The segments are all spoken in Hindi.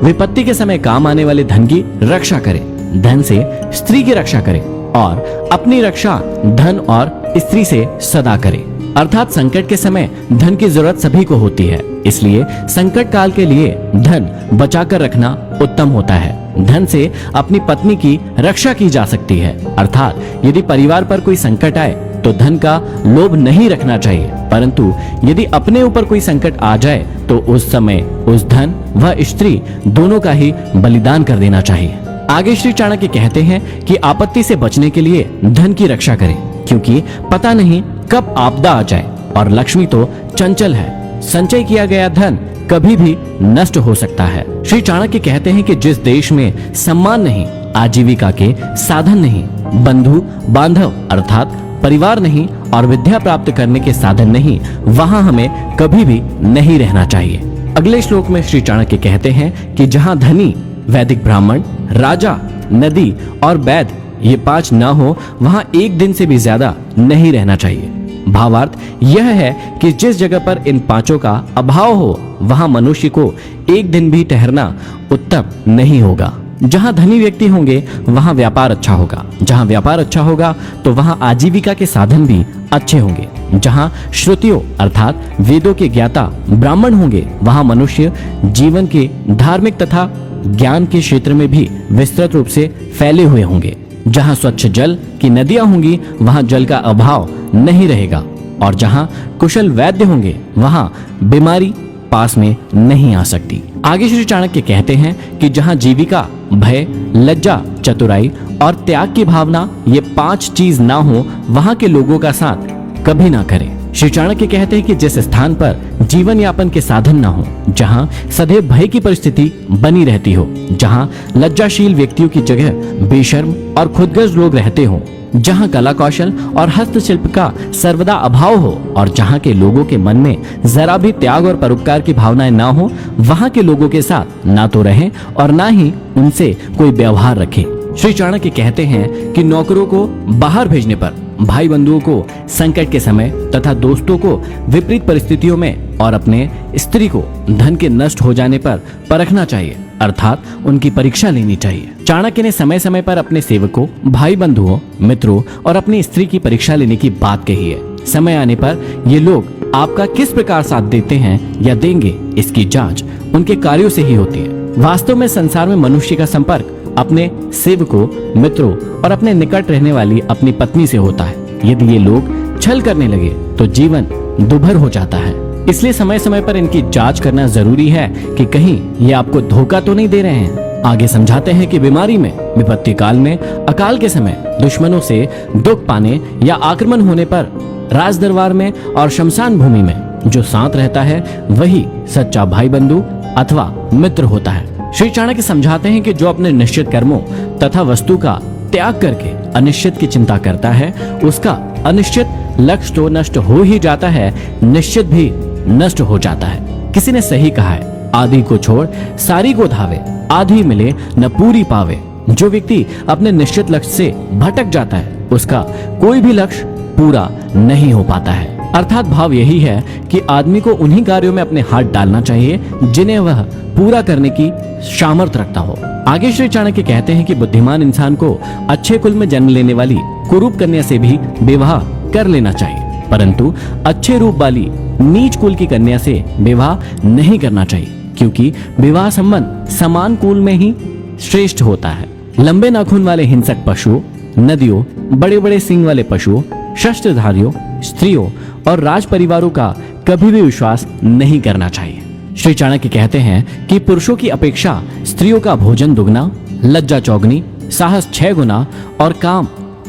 विपत्ति के समय काम आने वाले धन की रक्षा करें, धन से स्त्री की रक्षा करें और अपनी रक्षा धन और स्त्री से सदा करें। अर्थात संकट के समय धन की जरूरत सभी को होती है, इसलिए संकट काल के लिए धन बचाकर रखना उत्तम होता है। धन से अपनी पत्नी की रक्षा की जा सकती है। अर्थात यदि परिवार पर कोई संकट आए तो धन का लोभ नहीं रखना चाहिए, परंतु यदि अपने ऊपर कोई संकट आ जाए तो उस समय उस धन व स्त्री दोनों का ही बलिदान कर देना चाहिए। आगे श्री चाणक्य कहते हैं कि आपत्ति से बचने के लिए धन की रक्षा करें, क्योंकि पता नहीं कब आपदा आ जाए और लक्ष्मी तो चंचल है। संचय किया गया धन कभी भी नष्ट हो सकता है। श्री चाणक्य कहते हैं कि जिस देश में सम्मान नहीं, आजीविका के साधन नहीं, बंधु बांधव अर्थात परिवार नहीं और विद्या प्राप्त करने के साधन नहीं, वहां हमें कभी भी नहीं रहना चाहिए। अगले श्लोक में श्री चाणक्य कहते हैं कि जहां धनी, वैदिक ब्राह्मण, राजा, नदी और वैद्य ये 5 न हो, वहां एक दिन से भी ज्यादा नहीं रहना चाहिए। भावार्थ यह है कि जिस जगह पर इन 5 का अभाव हो, वहां मनुष्य को एक दिन भी ठहरना उत्तम नहीं होगा। जहां धनी व्यक्ति होंगे वहां व्यापार अच्छा होगा, जहां व्यापार अच्छा होगा तो वहां आजीविका के साधन भी अच्छे होंगे। जहां श्रुतियों अर्थात वेदों के ज्ञाता ब्राह्मण होंगे, वहां मनुष्य जीवन के धार्मिक तथा ज्ञान के क्षेत्र में भी विस्तृत रूप से फैले हुए होंगे। जहां स्वच्छ जल की नदियां होंगी, वहां जल का अभाव नहीं रहेगा और जहां कुशल वैद्य होंगे, वहां बीमारी पास में नहीं आ सकती। आगे श्री चाणक्य कहते हैं कि जहां जीविका, भय, लज्जा, चतुराई और त्याग की भावना ये 5 चीज ना हो, वहां के लोगों का साथ कभी ना करें। श्री चाणक्य कहते हैं कि जिस स्थान पर जीवन यापन के साधन ना हो, जहां सदैव भय की परिस्थिति बनी रहती हो, जहां लज्जाशील व्यक्तियों की जगह बेशर्म और खुदगर्ज लोग रहते हो, जहां कला कौशल और हस्तशिल्प का सर्वदा अभाव हो और जहां के लोगों के मन में जरा भी त्याग और परोपकार की भावनाएं ना हो, वहां के लोगों के साथ ना तो रहें और ना ही उनसे कोई व्यवहार रखें। श्री चाणक्य कहते हैं कि नौकरों को बाहर भेजने पर, भाई बंधुओं को संकट के समय तथा दोस्तों को विपरीत परिस्थितियों में और अपने स्त्री को धन के नष्ट हो जाने पर परखना चाहिए, अर्थात उनकी परीक्षा लेनी चाहिए। चाणक्य ने समय समय पर अपने सेवकों, भाई बंधुओं, मित्रों और अपनी स्त्री की परीक्षा लेने की बात कही है। समय आने पर ये लोग आपका किस प्रकार साथ देते हैं या देंगे, इसकी जांच उनके कार्यों से ही होती है। वास्तव में संसार में मनुष्य का संपर्क अपने सेवकों, मित्रों और अपने निकट रहने वाली अपनी पत्नी से होता है। यदि ये लोग छल करने लगे तो जीवन दुभर हो जाता है। इसलिए समय समय पर इनकी जांच करना जरूरी है कि कहीं ये आपको धोखा तो नहीं दे रहे हैं। आगे समझाते हैं कि बीमारी में, विपत्ति काल में, अकाल के समय, दुश्मनों से दुख पाने या आक्रमण होने पर, राज दरबार में और शमशान भूमि में जो साथ रहता है वही सच्चा भाई बंधु अथवा मित्र होता है। श्री चाणक्य समझाते हैं कि जो अपने निश्चित कर्मों तथा वस्तु का त्याग करके अनिश्चित की चिंता करता है, उसका अनिश्चित लक्ष्य तो नष्ट हो ही जाता है, निश्चित भी नष्ट हो जाता है। किसी ने सही कहा है, आधी को छोड़ सारी को धावे, आधी मिले न पूरी पावे। जो व्यक्ति अपने निश्चित लक्ष्य से भटक जाता है, उसका कोई भी लक्ष्य पूरा नहीं हो पाता है। अर्थात भाव यही है कि आदमी को उन्हीं कार्यों में अपने हाथ डालना चाहिए जिन्हें वह पूरा करने की सामर्थ्य रखता हो। आगे श्री चाणक्य कहते हैं कि बुद्धिमान इंसान को अच्छे कुल में जन्म लेने वाली कुरूप कन्या से भी विवाह कर लेना चाहिए, परंतु अच्छे रूप वाली नीच कुल की कन्या से विवाह नहीं करना चाहिए, क्योंकि विवाह संबंध समान कुल में ही श्रेष्ठ होता है। लंबे नाखून वाले हिंसक पशुओं, नदियों, बड़े बड़े सींग वाले पशुओं, शस्त्रधारियों, स्त्रियों और राज परिवारों का कभी भी विश्वास नहीं करना चाहिए। श्री चाणक्य कहते हैं कि पुरुषों की अपेक्षा स्त्रियों का भोजन दुगना, लज्जा चौगनी, साहस 6 गुना और काम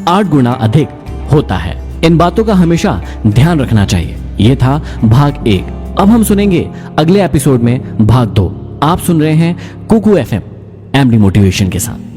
8 गुना अधिक होता है। इन बातों का हमेशा ध्यान रखना चाहिए। ये था भाग 1। अब हम सुनेंगे अगले एपिसोड में भाग 2। आप सुन रहे हैं कुकू FM MD मोटिवेशन के साथ।